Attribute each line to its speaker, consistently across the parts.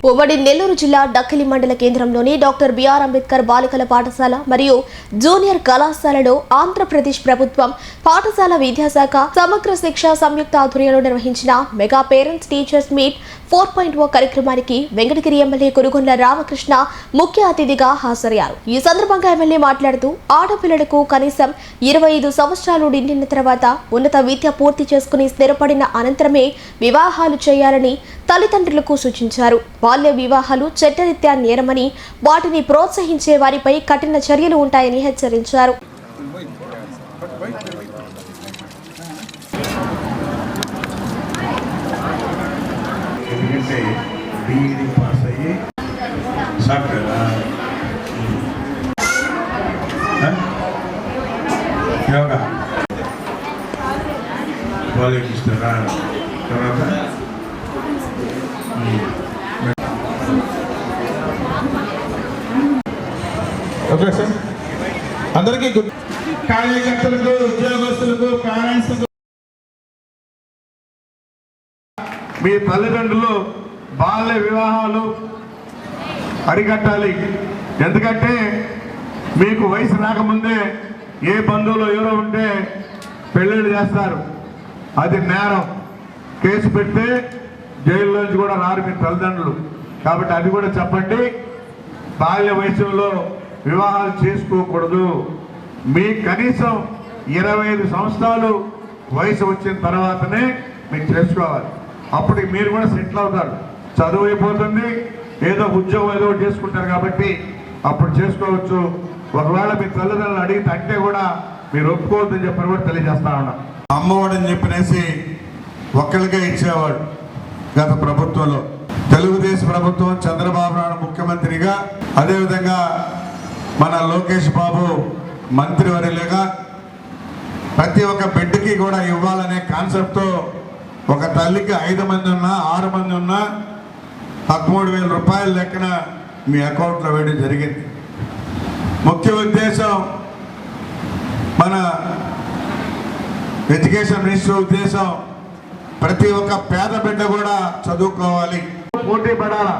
Speaker 1: ఉమ్మడి నెల్లూరు జిల్లా డక్కిలి మండల కేంద్రంలోని డాక్టర్ బిఆర్ అంబేద్కర్ బాలికల పాఠశాల మరియు జూనియర్ కళాశాలలో ఆంధ్రప్రదేశ్ ప్రభుత్వం పాఠశాల విద్యాశాఖ సమగ్ర శిక్ష సంయుక్త ఆధ్వర్యంలో నిర్వహించిన మెగా పేరెంట్స్ టీచర్స్ మీట్ 4.0 కార్యక్రమానికి వెంకటగిరి ఎమ్మెల్యే కురుగొండ్ల రామకృష్ణ ముఖ్య అతిథిగా హాజరయ్యారు. ఈ సందర్భంగా ఎమ్మెల్యే మాట్లాడుతూ ఆడపిల్లలకు కనీసం 25 సంవత్సరాలు నిండిన తర్వాత ఉన్నత విద్య పూర్తి చేసుకుని స్థిరపడిన అనంతరమే వివాహాలు చేయాలని తల్లిదండ్రులకు సూచించారు. బాల్య వివాహాలు చట్టరీత్యా నేరమని, వాటిని ప్రోత్సహించే వారిపై కఠిన చర్యలు ఉంటాయని హెచ్చరించారు.
Speaker 2: ఓకే సార్, అందరికీ కార్యకర్తలకు, ఉద్యోగస్తులకు, పేరెంట్స్, మీ తల్లిదండ్రులు బాల్య వివాహాలు అరికట్టాలి. ఎందుకంటే మీకు వయసు రాకముందే ఏ బంధువులు ఎవరో ఉంటే పెళ్ళిళ్ళు చేస్తారు. అది నేరం. కేసు పెడితే జైల్లోంచి కూడా రారు మీ తల్లిదండ్రులు. కాబట్టి అది కూడా చెప్పండి. బాల్య వయసులో వివాహాలు చేసుకోకూడదు. మీ కనీసం 25 సంవత్సరాలు వయసు వచ్చిన తర్వాతనే మీరు చేసుకోవాలి. అప్పుడు మీరు కూడా సెటిల్ అవుతారు. చదువు అయిపోతుంది, ఏదో ఉద్యోగం ఏదో చేసుకుంటారు కాబట్టి అప్పుడు చేసుకోవచ్చు. ఒకవేళ మీ తల్లిదండ్రులు అడిగితే అంటే కూడా మీరు ఒప్పుకోవద్దని చెప్పని కూడా తెలియజేస్తా ఉన్నాం. అమ్మఒడని చెప్పినేసి ఒక్కరికే ఇచ్చేవాడు గత ప్రభుత్వంలో. తెలుగుదేశం ప్రభుత్వం చంద్రబాబు నాయుడు ముఖ్యమంత్రిగా, అదేవిధంగా మన లోకేష్ బాబు మంత్రివర్యులుగా ప్రతి ఒక్క బిడ్డకి కూడా ఇవ్వాలనే కాన్సెప్ట్తో ఒక తల్లికి 5 మంది ఉన్నా 6 మంది ఉన్నా 13,000 రూపాయల లెక్కన మీ అకౌంట్లో వేయడం జరిగింది. ముఖ్య ఉద్దేశం మన ఎడ్యుకేషన్ మినిస్టర్ ఉద్దేశం ప్రతి ఒక్క పేద బిడ్డ కూడా చదువుకోవాలి, పోటీ పడాలా.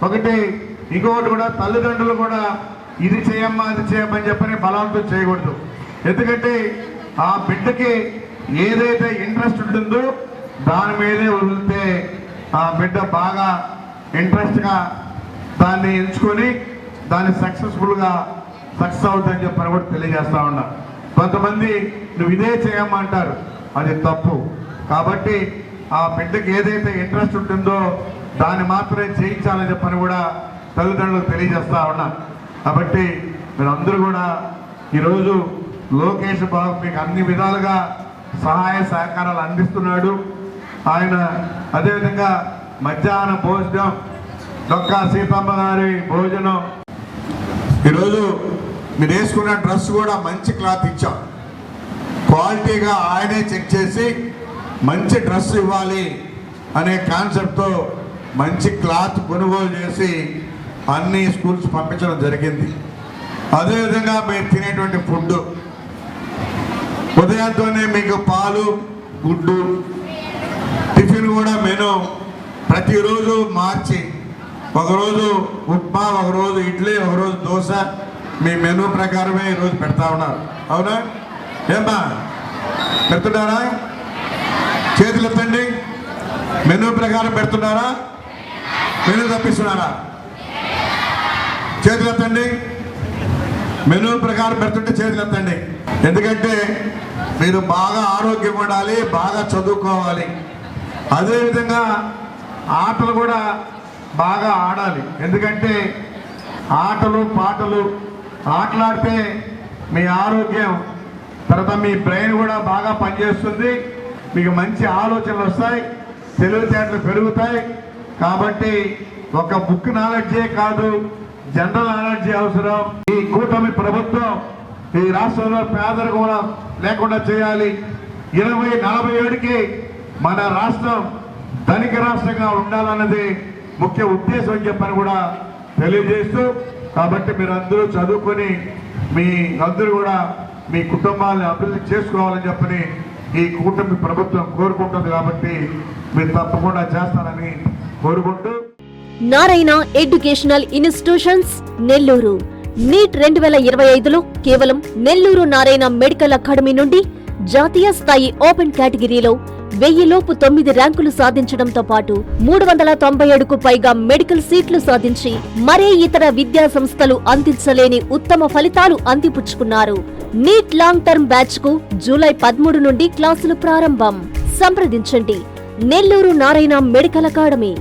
Speaker 2: ఒకటి ఇంకొకటి కూడా తల్లిదండ్రులు కూడా ఇది చేయమ్మా అది చేయమని చెప్పని బలవంతం చేయకూడదు. ఎందుకంటే ఆ బిడ్డకి ఏదైతే ఇంట్రెస్ట్ ఉంటుందో దాని మీదే వదిలితే ఆ బిడ్డ బాగా ఇంట్రెస్ట్గా దాన్ని ఎంచుకొని దాన్ని సక్సెస్ అవుతుందని చెప్పని కూడా తెలియజేస్తా ఉన్నా. కొంతమంది నువ్వు ఇదే చేయమంటారు, అది తప్పు. కాబట్టి ఆ బిడ్డకి ఏదైతే ఇంట్రెస్ట్ ఉంటుందో దాన్ని మాత్రమే చేయించాలని చెప్పని కూడా తల్లిదండ్రులకు తెలియజేస్తా ఉన్నా. కాబట్టి మీరు అందరూ కూడా ఈరోజు లోకేష్ బాబు మీకు అన్ని విధాలుగా సహాయ సహకారాలు అందిస్తున్నాడు. ఆయన అదేవిధంగా మధ్యాహ్న భోజనం, డొక్కా సీతమ్మ గారి భోజనం, ఈరోజు మీరు వేసుకున్న డ్రెస్ కూడా మంచి క్లాత్ ఇచ్చాం. క్వాలిటీగా ఆయనే చెక్ చేసి మంచి డ్రెస్ ఇవ్వాలి అనే కాన్సెప్ట్తో మంచి క్లాత్ కొనుగోలు చేసి అన్ని స్కూల్స్ పంపించడం జరిగింది. అదేవిధంగా మీరు తినేటువంటి ఫుడ్ ఉదయంతోనే మీకు పాలు, గుడ్డు, టిఫిన్ కూడా మెను ప్రతిరోజు మార్చి, ఒకరోజు ఉప్మా, ఒకరోజు ఇడ్లీ, ఒకరోజు దోశ, మీ మెను ప్రకారమే ఈరోజు పెడతా ఉన్నారు. అవునా? ఏమ్మా పెడుతున్నారా? చేతులు ఎత్తండి. మెను ప్రకారం పెడుతున్నారా? మెను తప్పిస్తున్నారా? చేతులు ఎత్తండి. మెను ప్రకారం పెడుతుంటే చేతులు ఎత్తండి. ఎందుకంటే మీరు బాగా ఆరోగ్యం ఉండాలి, బాగా చదువుకోవాలి. అదేవిధంగా ఆటలు కూడా బాగా ఆడాలి. ఎందుకంటే ఆటలు పాటలు ఆటలాడితే మీ ఆరోగ్యం, తర్వాత మీ బ్రెయిన్ కూడా బాగా పనిచేస్తుంది, మీకు మంచి ఆలోచనలు వస్తాయి, తెలివితేటలు పెరుగుతాయి. కాబట్టి ఒక బుక్ నాలెడ్జే కాదు, జనరల్ నాలెడ్జీ అవసరం. ఈ కూటమి ప్రభుత్వం ఈ రాష్ట్రంలో పేదరికం కూడా లేకుండా చేయాలి. 2047కి మన రాష్ట్రం ధనిక రాష్ట్రంగా ఉండాలన్నది ముఖ్య ఉద్దేశం అని చెప్పని కూడా తెలియజేస్తూ, కాబట్టి మీరు అందరూ చదువుకొని మీ అందరూ కూడా మీ కుటుంబాలను అభివృద్ధి చేసుకోవాలని చెప్పని ఈ కూటమి ప్రభుత్వం కోరుకుంటుంది. కాబట్టి మీరు తప్పకుండా చేస్తారని కోరుకుంటూ
Speaker 3: Narayana educational institutions Nellore. NEET 2025లో కేవలం నెల్లూరు నారాయణ మెడికల్ అకాడమీ నుండి జాతీయ స్థాయి ఓపెన్ కేటగిరీలో 1000 లోపు 9 ర్యాంకులు సాధించడంతో పాటు 397కు పైగా మెడికల్ సీట్లు సాధించి మరే ఇతర విద్యా సంస్థలు అందించలేని ఉత్తమ ఫలితాలు అందిపుచ్చుకున్నారు. నీట్ లాంగ్ టర్మ్ బ్యాచ్ కు జూలై 13 నుండి క్లాసులు ప్రారంభం. సంప్రదించండి నెల్లూరు నారాయణ మెడికల్ అకాడమీ.